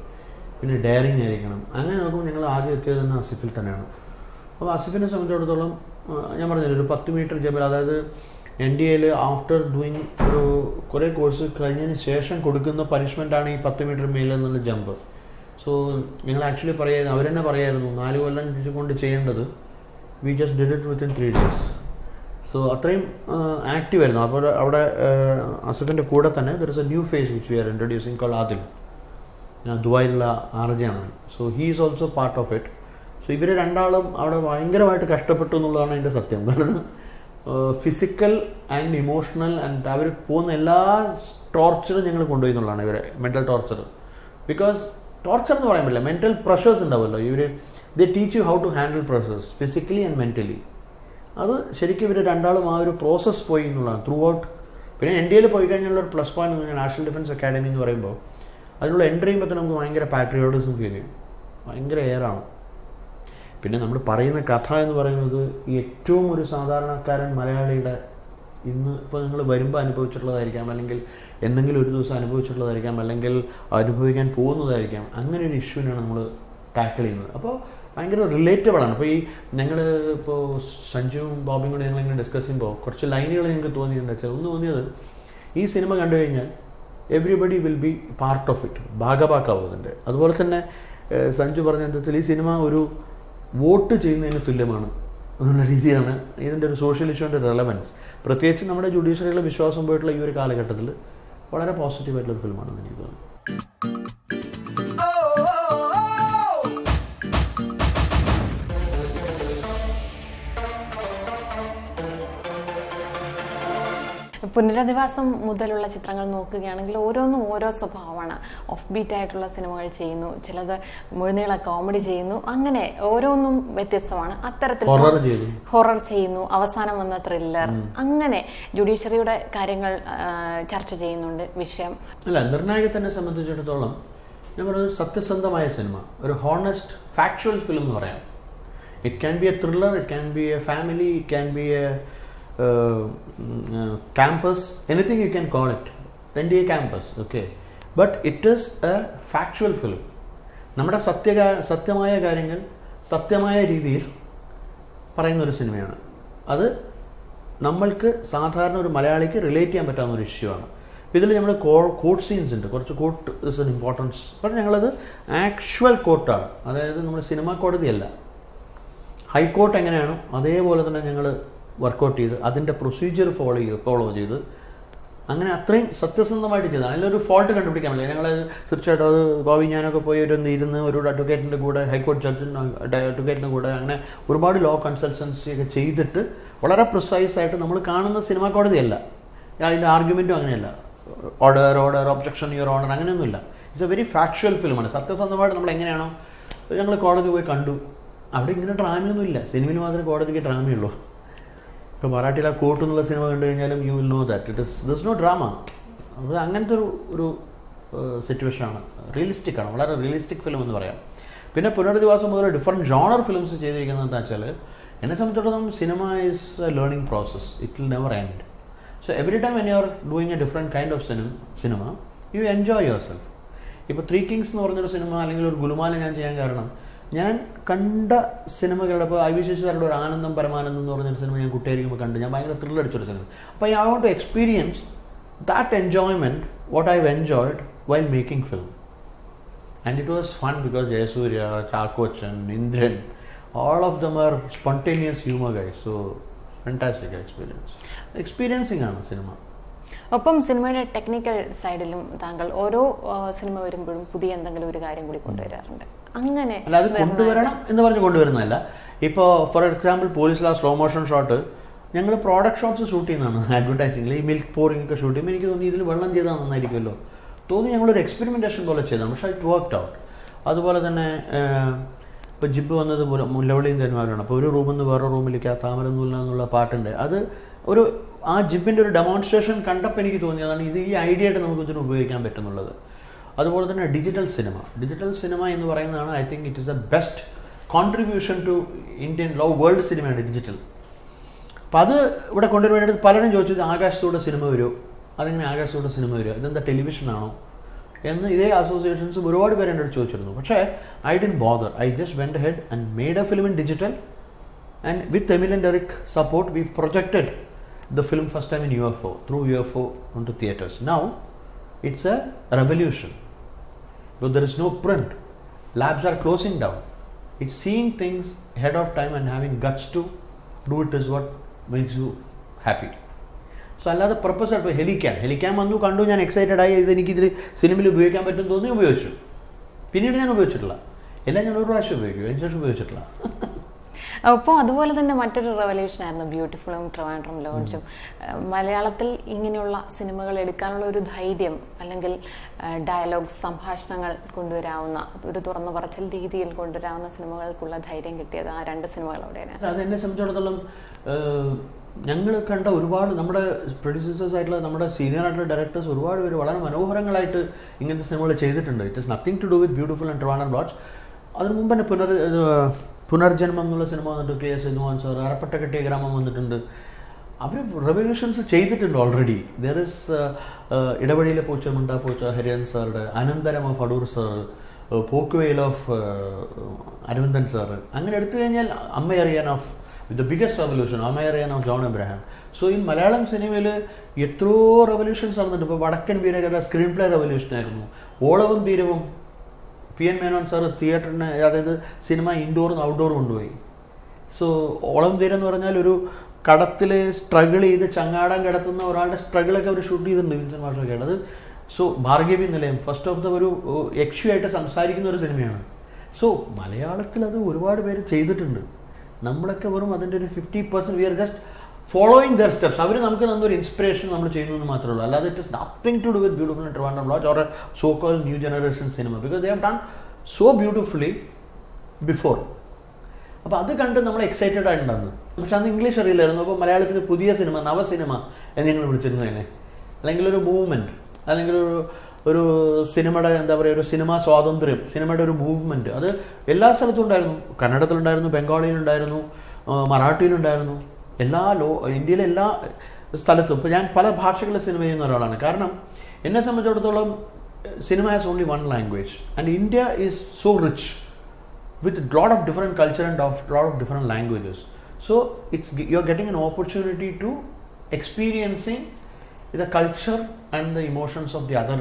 പിന്നെ ഡെയറിങ് ആയിരിക്കണം. അങ്ങനെ നോക്കുമ്പോൾ ഞങ്ങൾ ആദ്യം എത്തിയത് തന്നെ ആസിഫിൽ തന്നെയാണ്. അപ്പോൾ ആസിഫിനെ സംബന്ധിച്ചിടത്തോളം ഞാൻ പറഞ്ഞില്ല, ഒരു 10 മീറ്റർ ജമ്പ്, അതായത് NDAയിൽ ആഫ്റ്റർ ഡൂയിങ് ഒരു കുറേ കോഴ്സ് കഴിഞ്ഞതിന് ശേഷം കൊടുക്കുന്ന പനിഷ്മെൻറ്റാണ് ഈ 10 മീറ്റർ മേലെന്നുള്ള ജമ്പ്. സോ ഞങ്ങൾ ആക്ച്വലി പറയായിരുന്നു, അവരെന്നെ പറയായിരുന്നു 4 കൊല്ലം കൊണ്ട് ചെയ്യേണ്ടത് we just did it within 3 days. So അത്രയും ആക്റ്റീവ് ആയിരുന്നു. അപ്പോൾ അവിടെ ആസിഫിൻ്റെ കൂടെ തന്നെ there is a new face which we are introducing call Adil, ദുബായിലുള്ള RJ-ആണ്. So he is also part of it. So ഇവർ രണ്ടാളും അവിടെ ഭയങ്കരമായിട്ട് കഷ്ടപ്പെട്ടു എന്നുള്ളതാണ് എൻ്റെ സത്യം. കാരണം ഫിസിക്കൽ ആൻഡ് ഇമോഷണൽ ആൻഡ് അവർ പോകുന്ന എല്ലാ ടോർച്ചറും ഞങ്ങൾ കൊണ്ടുപോയി എന്നുള്ളതാണ് ഇവരെ മെൻ്റൽ ടോർച്ചർ. ബിക്കോസ് ടോർച്ചർ എന്ന് പറയാൻ പറ്റില്ല, മെൻ്റൽ പ്രഷേഴ്സ് ഉണ്ടാവുമല്ലോ. ഇവർ they teach you how to handle pressures physically and mentally. അത് ശരിക്കും ഇവർ രണ്ടാളും ആ ഒരു പ്രോസസ്സ് പോയി എന്നുള്ളതാണ് ത്രൂ ഔട്ട്. പിന്നെ NDAയിൽ പോയി കഴിഞ്ഞുള്ള ഒരു പ്ലസ് പോയിന്റ് എന്ന് പറഞ്ഞാൽ നാഷണൽ ഡിഫൻസ് അക്കാഡമി എന്ന് പറയുമ്പോൾ അതിനുള്ള എൻട്രി ചെയ്യുമ്പോൾ തന്നെ നമുക്ക് ഭയങ്കര പാട്രിയോട്ടിസം ഫീൽ ചെയ്യും, ഭയങ്കര എയറാണ്. പിന്നെ നമ്മൾ പറയുന്ന കഥ എന്ന് പറയുന്നത് ഏറ്റവും ഒരു സാധാരണക്കാരൻ മലയാളിയുടെ ഇന്ന് ഇപ്പോൾ നിങ്ങൾ വരുമ്പോൾ അനുഭവിച്ചിട്ടുള്ളതായിരിക്കാം, അല്ലെങ്കിൽ എന്തെങ്കിലും ഒരു ദിവസം അനുഭവിച്ചിട്ടുള്ളതായിരിക്കാം, അല്ലെങ്കിൽ അനുഭവിക്കാൻ പോകുന്നതായിരിക്കാം. അങ്ങനെ ഒരു ഇഷ്യൂവിനാണ് നമ്മൾ ടാക്കിൾ ചെയ്യുന്നത്. അപ്പോൾ ഭയങ്കര റിലേറ്റബിളാണ്. അപ്പോൾ ഈ ഞങ്ങൾ ഇപ്പോൾ സഞ്ജുവും ബോബിയും കൂടി ഞങ്ങളിങ്ങനെ ഡിസ്കസ് ചെയ്യുമ്പോൾ കുറച്ച് ലൈനുകൾ ഞങ്ങൾക്ക് തോന്നിയിട്ടുണ്ടെന്ന് വെച്ചാൽ, ഒന്ന് തോന്നിയത് ഈ സിനിമ കണ്ടു കഴിഞ്ഞാൽ everybody will be part of it, ഭാഗഭാക്കാവും അതിൻ്റെ. അതുപോലെ തന്നെ സഞ്ജു പറഞ്ഞ എന്താ ഈ സിനിമ ഒരു വോട്ട് ചെയ്യുന്നതിന് തുല്യമാണ് എന്നുള്ള രീതിയാണ് ഇതിൻ്റെ ഒരു സോഷ്യൽ ഇഷ്യൂൻ്റെ റെലവൻസ്. പ്രത്യേകിച്ച് നമ്മുടെ ജുഡീഷ്യറിയിലെ വിശ്വാസം പോയിട്ടുള്ള ഈ ഒരു കാലഘട്ടത്തിൽ വളരെ പോസിറ്റീവായിട്ടുള്ളൊരു ഫിലിമാണെന്ന് എനിക്ക് തോന്നുന്നു. പുനരധിവാസം മുതലുള്ള ചിത്രങ്ങൾ നോക്കുകയാണെങ്കിൽ ഓരോന്നും ഓരോ സ്വഭാവമാണ്. ഓഫ് ബീറ്റ് ആയിട്ടുള്ള സിനിമകൾ ചെയ്യുന്നു, ചിലത് മുഴുനീള കോമഡി ചെയ്യുന്നു, അങ്ങനെ ഓരോന്നും വ്യത്യസ്തമാണ്. അത്തരത്തിൽ ഹൊറർ ചെയ്യുന്നു, അവസാനം വന്ന ത്രില്ലർ, അങ്ങനെ ജുഡീഷ്യറിയുടെ കാര്യങ്ങൾ ചർച്ച ചെയ്യുന്നുണ്ട് വിഷയം. അല്ല, നിർണായകത്തിനെ സംബന്ധിച്ചിടത്തോളം ഞാൻ പറയുന്നത് സത്യസന്ധമായ സിനിമ, ഒരു ഹോണസ്റ്റ് ഫാക്ച്വൽ ഫിലിം എന്ന് പറയാം. It can be A thriller, it can be A family, it can be A campus, anything you can call it, NDA campus, okay, but it is a factual film. നമ്മുടെ സത്യമായ കാര്യങ്ങൾ സത്യമായ രീതിയിൽ പറയുന്ന ഒരു സിനിമയാണ്. അത് നമ്മൾക്ക് സാധാരണ ഒരു മലയാളിക്ക് റിലേറ്റ് ചെയ്യാൻ പറ്റാവുന്ന ഒരു ഇഷ്യൂ ആണ്. ഇതിൽ നമ്മൾ കോർട്ട് സീൻസ് ഉണ്ട്, കുറച്ച് കോർട്ട് ഇസ് എൻ ഇമ്പോർട്ടൻസ്. പക്ഷേ ഞങ്ങളത് ആക്ച്വൽ കോർട്ടാണ്, അതായത് നമ്മൾ സിനിമ കോടതിയല്ല. ഹൈക്കോർട്ട് എങ്ങനെയാണോ അതേപോലെ തന്നെ ഞങ്ങൾ വർക്കൗട്ട് ചെയ്ത് അതിൻ്റെ പ്രൊസീജിയർ ഫോളോ ചെയ്ത് അങ്ങനെ അത്രയും സത്യസന്ധമായിട്ട് ചെയ്തതാണ്. അതിലൊരു ഫോൾട്ട് കണ്ടുപിടിക്കാൻ പറ്റില്ല. ഞങ്ങൾ തീർച്ചയായിട്ടും അത് ബോബി ഞാനൊക്കെ പോയി ഇരുന്ന് ഒരു അഡ്വക്കേറ്റിൻ്റെ കൂടെ, ഹൈക്കോടതി ജഡ്ജിൻ്റെ അഡ്വക്കേറ്റിൻ്റെ കൂടെ, അങ്ങനെ ഒരുപാട് ലോ കൺസൾട്ടൻസി ഒക്കെ ചെയ്തിട്ട് വളരെ പ്രിസൈസായിട്ട് നമ്മൾ കാണുന്ന സിനിമാ കോടതിയല്ല. അതിൻ്റെ ആർഗ്യുമെൻറ്റും അങ്ങനെയല്ല, ഓർഡർ ഒബ്ജക്ഷൻ യുവർ ഓണർ അങ്ങനെയൊന്നുമില്ല. ഇറ്റ്സ് എ വെരി ഫാക്ച്വൽ ഫിലിമാണ്. സത്യസന്ധമായിട്ട് നമ്മൾ എങ്ങനെയാണോ, ഞങ്ങൾ കോടതി പോയി കണ്ടു, അവിടെ ഇങ്ങനെ ഡ്രാമയൊന്നുമില്ല. സിനിമയിൽ മാത്രമേ കോടതിക്ക് ഡ്രാമയുള്ളൂ. ഇപ്പോൾ മറാഠിയിലെ കോർട്ട് എന്നുള്ള സിനിമ കണ്ടു കഴിഞ്ഞാലും you will know that it is this no drama. അത് അങ്ങനത്തെ ഒരു സിറ്റുവേഷനാണ്, റിയലിസ്റ്റിക് ആണ്, വളരെ റിയലിസ്റ്റിക് ഫിലിം എന്ന് പറയാം. പിന്നെ പുനരധിവാസം മുതൽ ഡിഫറെൻറ്റ് ജോണർ ഫിലിംസ് ചെയ്തിരിക്കുന്നത് എന്താ വെച്ചാൽ, എന്നെ സംബന്ധിച്ചിടത്തോളം cinema is A learning process, it will never end. So every time when you are doing A different kind of cinema you enjoy your self. ഇപ്പോൾ 3 Kings എന്ന് പറഞ്ഞൊരു സിനിമ അല്ലെങ്കിൽ ഒരു ഗുലുമാല ഞാൻ ചെയ്യാൻ കാരണം, ഞാൻ കണ്ട സിനിമകളുടെ, ഇപ്പോൾ ഐ വി ശശി സാറുടെ ഒരു ആനന്ദം പരമാനന്ദം എന്ന് പറഞ്ഞൊരു സിനിമ ഞാൻ കുട്ടിയായിരിക്കുമ്പോൾ കണ്ടു, ഞാൻ ഭയങ്കര ത്രില്ലടിച്ചൊരു സിനിമ. അപ്പോൾ I want to experience that enjoyment what I have enjoyed while making film. And it was fun because Jayasurya, Chakochan, Indran, all of them are spontaneous humor guys. So, fantastic experience. Experiencing ആണ് cinema. ഒപ്പം സിനിമയുടെ technical സൈഡിലും താങ്കൾ ഓരോ cinema വരുമ്പോഴും പുതിയ എന്തെങ്കിലും ഒരു കാര്യം കൂടി കൊണ്ടുവരാറുണ്ട്. അങ്ങനെ അല്ല, അത് കൊണ്ടുവരണം എന്ന് പറഞ്ഞ് കൊണ്ടുവരുന്നതല്ല. ഇപ്പോൾ ഫോർ എക്സാമ്പിൾ പോലീസിലെ സ്ലോ മോഷൻ ഷോട്ട് ഞങ്ങൾ പ്രോഡക്റ്റ് ഷോട്ട്സ് ഷൂട്ട് ചെയ്യുന്നതാണ്. അഡ്വർടൈസിംഗിൽ ഈ മിൽക്ക് പോറിംഗ് ഒക്കെ ഷൂട്ട് ചെയ്യുമ്പോൾ എനിക്ക് തോന്നി ഇതിൽ വെള്ളം ചെയ്താൽ നന്നായിരിക്കുമല്ലോ തോന്നി, ഞങ്ങളൊരു എക്സ്പെരിമെൻറ്റേഷൻ പോലെ ചെയ്തതാണ്. പക്ഷേ ഇറ്റ് വർക്ക്ഡ് ഔട്ട്. അതുപോലെ തന്നെ ഇപ്പോൾ ജിബ് വന്നത് മുല്ലവള്ളിയും തന്മാരാണ്. അപ്പോൾ ഒരു റൂമിൽ നിന്ന് വേറെ റൂമിലേക്ക് ആ താമരനൂല എന്നുള്ള പാട്ടുണ്ട്. അത് ഒരു ആ ജിബിൻ്റെ ഒരു ഡെമോൺസ്ട്രേഷൻ കണ്ടപ്പോൾ എനിക്ക് തോന്നിയതാണ് ഇത് ഈ ഐഡിയ ആയിട്ട് നമുക്ക് ഇതിന് ഉപയോഗിക്കാൻ പറ്റുന്നുള്ളത്. അതുപോലെ തന്നെ ഡിജിറ്റൽ സിനിമ എന്ന് പറയുന്നതാണ് I think it is the best contribution to Indian world സിനിമയാണ് ഡിജിറ്റൽ. അപ്പോൾ അത് ഇവിടെ കൊണ്ടുവരുവാനായിട്ട് പലരും ചോദിച്ചത് ആകാശത്തോടെ സിനിമ വരുമോ, അതെങ്ങനെ ആകാശത്തോടെ സിനിമ വരിക, ഇതെന്താ ടെലിവിഷനാണോ എന്ന് ഇതേ അസോസിയേഷൻസും ഒരുപാട് പേര് എൻ്റെ അടുത്ത് ചോദിച്ചിരുന്നു. പക്ഷേ I didn't bother, I just went head and made a film in digital and with Emil and Eric support we projected the film first time in UFO, through UFO onto theatres. Now it's a revolution, but there is no print, labs are closing down. It's seeing things ahead of time and having guts to do it is what makes you happy. So അല്ലാതെ purpose ആയിട്ട് helicam വന്നു കണ്ടു, ഞാൻ excited ആയി, ഇതെനിക്കിതിൽ സിനിമയിൽ ഉപയോഗിക്കാൻ പറ്റും തോന്നി ഉപയോഗിച്ചു. പിന്നീട് ഞാൻ ഉപയോഗിച്ചിട്ടില്ല, എല്ലാം ഞാൻ ഒരു പ്രാവശ്യം ഉപയോഗിക്കും, അതിന് ശേഷം ഉപയോഗിച്ചിട്ടില്ല. അപ്പോൾ അതുപോലെ തന്നെ മറ്റൊരു റെവല്യൂഷൻ ആയിരുന്നു ബ്യൂട്ടിഫുളും ട്രിവാൻഡ്രം ലോഡ്ജും. മലയാളത്തിൽ ഇങ്ങനെയുള്ള സിനിമകൾ എടുക്കാനുള്ള ഒരു ധൈര്യം, അല്ലെങ്കിൽ ഡയലോഗ്സ്, സംഭാഷണങ്ങൾ കൊണ്ടുവരാവുന്ന ഒരു തുറന്നു പറച്ചിൽ രീതിയിൽ കൊണ്ടുവരാവുന്ന സിനിമകൾക്കുള്ള ധൈര്യം കിട്ടിയത് ആ 2 സിനിമകളോടെയാണ്. അതെന്നെ സംബന്ധിച്ചിടത്തോളം ഞങ്ങൾ കണ്ട ഒരുപാട് നമ്മുടെ പ്രൊഡ്യൂസേഴ്സ് ആയിട്ടുള്ള നമ്മുടെ സീനിയർ ആയിട്ടുള്ള ഡയറക്ടേഴ്സ് ഒരുപാട് പേര് വളരെ മനോഹരങ്ങളായിട്ട് ഇങ്ങനത്തെ സിനിമകൾ ചെയ്തിട്ടുണ്ട്. It is nothing to do with beautiful and Trivandrum lodge. അതിന് മുമ്പ് തന്നെ പുനർജന്മം എന്നുള്ള സിനിമ വന്നിട്ട് കെ എസ് സേതുമാൻ സാർ, അരപ്പട്ട കെട്ടിയ ഗ്രാമം വന്നിട്ടുണ്ട്. അവർ റെവല്യൂഷൻസ് ചെയ്തിട്ടുണ്ട് ഓൾറെഡി. ദർ ഇസ് ഇടവഴിയിലെ പൂച്ച മുണ്ടാ പൂച്ച ഹരിയൻ സാറുടെ, അനന്തരം ഓഫ് അടൂർ സാർ, പോക്കുവെയിൽ ഓഫ് അരവിന്ദൻ സാറ്, അങ്ങനെ എടുത്തു കഴിഞ്ഞാൽ അമ്മയറിയാൻ of with the biggest revolution, അമ്മയറിയാൻ ഓഫ് ജോൺ എബ്രഹാം. സോ ഈ മലയാളം സിനിമയിൽ എത്രയോ റെവല്യൂഷൻസ് നടന്നിട്ട്. ഇപ്പോൾ വടക്കൻ വീരകഥ സ്ക്രീൻ പ്ലേ റെവല്യൂഷനായിരുന്നു. ഓളവും തീരവും PN മേനോൻ സാർ തിയേറ്ററിന്, അതായത് സിനിമ ഇൻഡോറും ഔട്ട്ഡോറും കൊണ്ടുപോയി. സോ ഓളം തീരം എന്ന് പറഞ്ഞാൽ ഒരു കടത്തിൽ സ്ട്രഗിൾ ചെയ്ത് ചങ്ങാടം കിടത്തുന്ന ഒരാളുടെ സ്ട്രഗിളൊക്കെ അവർ ഷൂട്ട് ചെയ്തിട്ടുണ്ട് വിൻസൻ മാഷൊക്കെ. അത് സോ ഭാർഗവി നിലയം ഫസ്റ്റ് ഓഫ് ദ ഒരു യക്ഷിയായിട്ട് സംസാരിക്കുന്ന ഒരു സിനിമയാണ്. സോ മലയാളത്തിൽ അത് ഒരുപാട് പേര് ചെയ്തിട്ടുണ്ട്. നമ്മളൊക്കെ വെറും അതിൻ്റെ ഒരു 50% we are just following their steps. അവർ നമുക്ക് തന്നൊരു ഇൻസ്പിറേഷൻ നമ്മൾ ചെയ്യുന്നതെന്ന് മാത്രമേ ഉള്ളൂ. അല്ലാതെ it is nothing to do with beautiful and Trivandrum lodge or so called new generation സിനിമ, because they have done so beautifully before. അപ്പോൾ അത് കണ്ട് നമ്മൾ എക്സൈറ്റഡ് ആയിട്ടുണ്ടായിരുന്നു. പക്ഷെ അന്ന് ഇംഗ്ലീഷ് അറിയില്ലായിരുന്നു. അപ്പോൾ മലയാളത്തിൽ പുതിയ സിനിമ, നവസിനിമ എന്ന് ഞങ്ങൾ വിളിച്ചിരുന്നു അതിനെ. അല്ലെങ്കിൽ ഒരു മൂവ്മെൻറ്റ്, അല്ലെങ്കിൽ ഒരു സിനിമയുടെ എന്താ പറയുക, ഒരു സിനിമാ സ്വാതന്ത്ര്യം, സിനിമയുടെ ഒരു മൂവ്മെൻറ്റ്, അത് എല്ലാ സ്ഥലത്തും ഉണ്ടായിരുന്നു. കന്നഡത്തിലുണ്ടായിരുന്നു, ബംഗാളിയിലുണ്ടായിരുന്നു, മറാഠിയിലുണ്ടായിരുന്നു, ഇന്ത്യയിലെ എല്ലാ സ്ഥലത്തും. ഇപ്പോൾ ഞാൻ പല ഭാഷകളിലെ സിനിമ ചെയ്യുന്ന ഒരാളാണ്. കാരണം എന്നെ സംബന്ധിച്ചിടത്തോളം cinema has only one language and India is so rich with a lot of different culture and lot of different languages. So you're getting an opportunity to experiencing the culture and the emotions of the other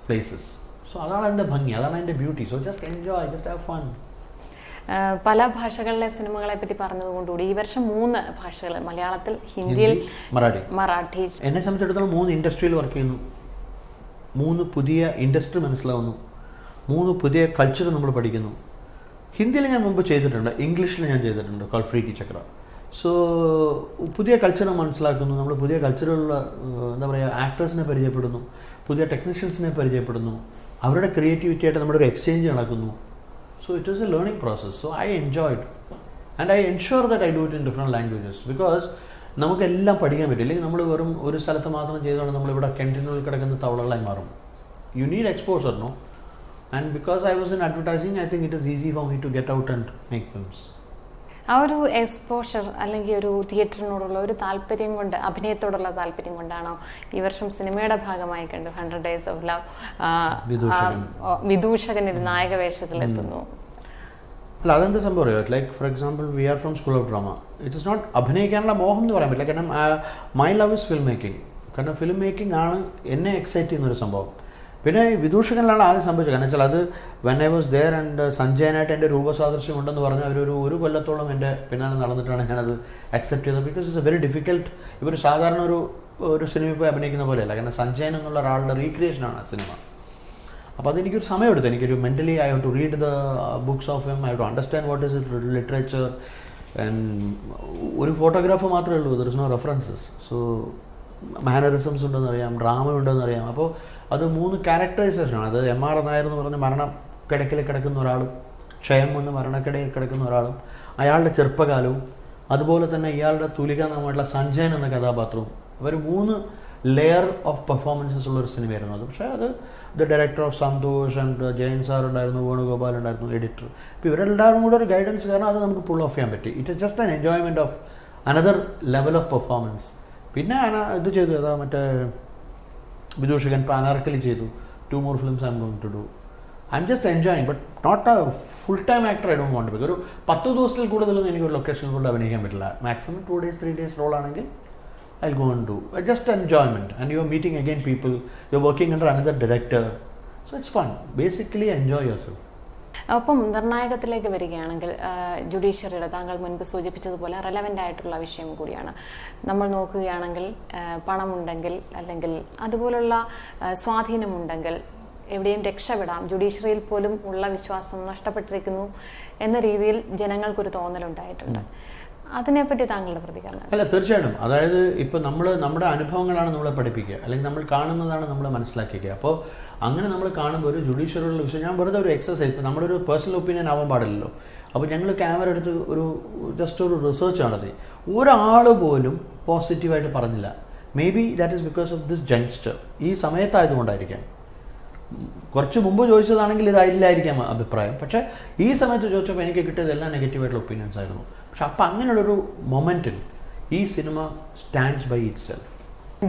places. So adana inde bhangi, adana inde beauty. So just enjoy, just have fun. പല ഭാഷകളിലെ സിനിമകളെ പറ്റി പറഞ്ഞതുകൊണ്ടുകൂടി ഈ വർഷം 3 ഭാഷകൾ, മലയാളത്തിൽ, ഹിന്ദിയിൽ, മറാഠി. എന്നെ സംബന്ധിച്ചിടത്തോളം 3 ഇൻഡസ്ട്രിയിൽ വർക്ക് ചെയ്യുന്നു, 3 പുതിയ ഇൻഡസ്ട്രി മനസ്സിലാവുന്നു, 3 പുതിയ കൾച്ചർ നമ്മൾ പഠിക്കുന്നു. ഹിന്ദിയിൽ ഞാൻ മുമ്പ് ചെയ്തിട്ടുണ്ട്, ഇംഗ്ലീഷിൽ ഞാൻ ചെയ്തിട്ടുണ്ട്, കോൾ ഫ്രീക്കി ചക്ര. സോ പുതിയ കൾച്ചർ മനസ്സിലാക്കുന്നു, നമ്മൾ പുതിയ കൾച്ചറുള്ള എന്താ പറയുക ആക്ടേഴ്സിനെ പരിചയപ്പെടുന്നു, പുതിയ ടെക്നീഷ്യൻസിനെ പരിചയപ്പെടുന്നു, അവരുടെ ക്രിയേറ്റിവിറ്റി ആയിട്ട് നമ്മുടെ ഒരു എക്സ്ചേഞ്ച് നടക്കുന്നു. So it is A learning process. So I enjoyed and I ensure that I do it in different languages. Because നമുക്കെല്ലാം പഠിക്കാൻ പറ്റില്ല. അല്ലെങ്കിൽ നമ്മൾ വെറും ഒരു സ്ഥലത്ത് മാത്രം ചെയ്തുകൊണ്ട് നമ്മളിവിടെ കെൻറ്റിനുള്ളിൽ കിടക്കുന്ന തവളകളായി മാറും. You need exposure, no? And because I was in advertising, I think it is easy for me to get out and make films. ആ ഒരു എക്സ്പോഷർ അല്ലെങ്കിൽ ഒരു തിയേറ്ററിനോടുള്ള ഒരു താല്പര്യം കൊണ്ട്, അഭിനയത്തോടുള്ള താല്പര്യം കൊണ്ടാണോ ഈ വർഷം സിനിമയുടെ ഭാഗമായി കണ്ടു 100 Days of Love വിദൂഷകൻ ഒരു നായക വേഷത്തിലെത്തുന്നു? അല്ല, അതെന്താ സംഭവം അറിയോ? Like for example, we are from school of drama. It is not അഭിനയിക്കാനുള്ള മോഹം എന്ന് പറയാൻ പറ്റില്ല. കാരണം my love is film making. കാരണം ഫിലിം മേക്കിംഗ് ആണ് എന്നെ എക്സൈറ്റ് ചെയ്യുന്നൊരു സംഭവം. പിന്നെ വിദൂഷകനിലാണ് ആദ്യം സംഭവിച്ചത്. കാരണം വെച്ചാൽ അത് when I was there and സഞ്ജയനായിട്ട് എൻ്റെ രൂപസാദൃശ്യം ഉണ്ടെന്ന് പറഞ്ഞ് ഒരു കൊല്ലത്തോളം എൻ്റെ പിന്നാലെ നടന്നിട്ടാണ് ഞാനത് അക്സെപ്റ്റ് ചെയ്തത്. Because it's a very difficult. ഇവർ സാധാരണ ഒരു സിനിമയിൽ പോയി അഭിനയിക്കുന്ന പോലെയല്ല. കാരണം സഞ്ജയൻ എന്നുള്ള ഒരാളുടെ റീക്രിയേഷനാണ് ആ സിനിമ. അപ്പോൾ അതെനിക്കൊരു സമയമെടുത്തു. എനിക്കൊരു mentally I have to read the books of him, I have to understand what is literature. And ഒരു ഫോട്ടോഗ്രാഫ് മാത്രമേ ഉള്ളൂ, there is no references. So mannerisms ഉണ്ടെന്ന് അറിയാം, ഡ്രാമ ഉണ്ടെന്ന് അറിയാം. അപ്പോൾ അത് 3 ക്യാരക്ടറൈസേഷനാണ്. അത് MR നായർ എന്ന് പറഞ്ഞ മരണക്കിടക്കിൽ കിടക്കുന്ന ഒരാളും, ക്ഷയം എന്ന് മരണക്കിടയിൽ കിടക്കുന്ന ഒരാളും, അയാളുടെ ചെറുപ്പകാലവും, അതുപോലെ തന്നെ ഇയാളുടെ തുലികാനാമമായിട്ടുള്ള സഞ്ജയൻ എന്ന കഥാപാത്രവും. അവർ 3 ലെയർ ഓഫ് പെർഫോമൻസസ് ഉള്ളൊരു സിനിമയായിരുന്നു അത്. പക്ഷേ അത് the director of Santhosh and Jayan sir ഉണ്ടായിരുന്നു, വേണുഗോപാൽ ഉണ്ടായിരുന്നു, എഡിറ്റർ. അപ്പോൾ ഇവരെല്ലാവരും കൂടെ ഒരു ഗൈഡൻസ് കാരണം അത് നമുക്ക് പുൾ ഓഫ് ചെയ്യാൻ പറ്റി. It is just an enjoyment of another level of performance. പിന്നെ ഇത് ചെയ്തു, അതാ മറ്റേ വിദൂഷകൻ, അനാർക്കലി ചെയ്തു. 2 more films I'm going to do. I'm just enjoying, but not a full time actor. I don't want. Because ഒരു 10 ദിവസത്തിൽ കൂടുതലൊന്നും എനിക്കൊരു ലൊക്കേഷനിൽ കൊണ്ട് അഭിനയിക്കാൻ പറ്റില്ല. മാക്സിമം 2 days 3 days റോളാണെങ്കിൽ I will go and do just enjoyment. And you are meeting again people, you are working under another director. So it's fun. Basically enjoy yourself. ഒപ്പം നിർണായകത്തിലേക്ക് വരികയാണെങ്കിൽ ജുഡീഷ്യറിയുടെ, താങ്കൾ മുൻപ് സൂചിപ്പിച്ചതുപോലെ റെലവൻ്റ് ആയിട്ടുള്ള വിഷയം കൂടിയാണ്. നമ്മൾ നോക്കുകയാണെങ്കിൽ പണമുണ്ടെങ്കിൽ അല്ലെങ്കിൽ അതുപോലുള്ള സ്വാധീനമുണ്ടെങ്കിൽ എവിടെയും രക്ഷപ്പെടാം, ജുഡീഷ്യറിയിൽ പോലും ഉള്ള വിശ്വാസം നഷ്ടപ്പെട്ടിരിക്കുന്നു എന്ന രീതിയിൽ ജനങ്ങൾക്കൊരു തോന്നലുണ്ടായിട്ടുണ്ട്. അതിനെപ്പറ്റി താങ്കളുടെ പ്രതികരണം? അല്ല, തീർച്ചയായിട്ടും. അതായത് ഇപ്പോൾ നമ്മുടെ അനുഭവങ്ങളാണ് നമ്മളെ പഠിപ്പിക്കുക, അല്ലെങ്കിൽ നമ്മൾ കാണുന്നതാണ് നമ്മളെ മനസ്സിലാക്കിക്കുക. അപ്പോൾ അങ്ങനെ നമ്മൾ കാണുമ്പോൾ ഒരു ജുഡീഷ്യറിയുള്ള വിഷയം, ഞാൻ വെറുതെ ഒരു എക്സസൈസ്, ഇപ്പോൾ നമ്മുടെ ഒരു പേഴ്സണൽ ഒപ്പീനിയൻ ആവാൻ പാടില്ലല്ലോ. അപ്പോൾ ഞങ്ങൾ ക്യാമറ എടുത്ത് ജസ്റ്റ് ഒരു റിസർച്ച് നടത്തി. ഒരാൾ പോലും പോസിറ്റീവായിട്ട് പറഞ്ഞില്ല. Maybe that is because of this ജങ്സ്റ്റർ. ഈ സമയത്തായതുകൊണ്ടായിരിക്കാം. കുറച്ച് മുമ്പ് ചോദിച്ചതാണെങ്കിൽ ഇതായില്ലായിരിക്കാം അഭിപ്രായം. പക്ഷേ ഈ സമയത്ത് ചോദിച്ചപ്പോൾ എനിക്ക് കിട്ടിയത് എല്ലാം നെഗറ്റീവായിട്ടുള്ള ഒപ്പീനിയൻസ് ആയിരുന്നു. പക്ഷെ അപ്പം അങ്ങനെയുള്ളൊരു മൊമെൻറ്റിൽ ഈ cinema stands by itself.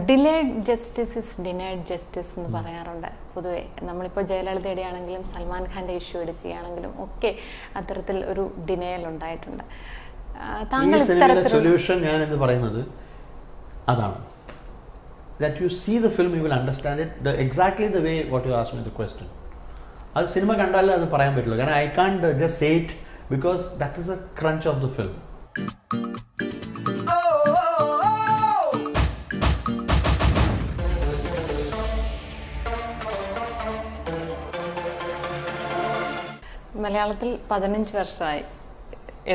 Delayed justice is denied justice എന്ന് പറയാറുണ്ട് പൊതുവെ. നമ്മളിപ്പോൾ ജയലളിതയുടെ ആണെങ്കിലും സൽമാൻ ഖാൻ്റെ ഇഷ്യൂ എടുക്കുകയാണെങ്കിലും ഒക്കെ അത്തരത്തിൽ ഒരു ഡിനയൽ ഉണ്ടായിട്ടുണ്ട്. താങ്കൾ സൊല്യൂഷൻ ഞാൻ എന്ന് പറയുന്നത് അതാണ്. That you see the film, you will understand it exactly the way what you asked me the question. അത് സിനിമ കണ്ടാലേ അത് പറയാൻ പറ്റുള്ളൂ. കാരണം I can't just say it because that is a crunch of the film. മലയാളത്തിൽ 15 വർഷമായി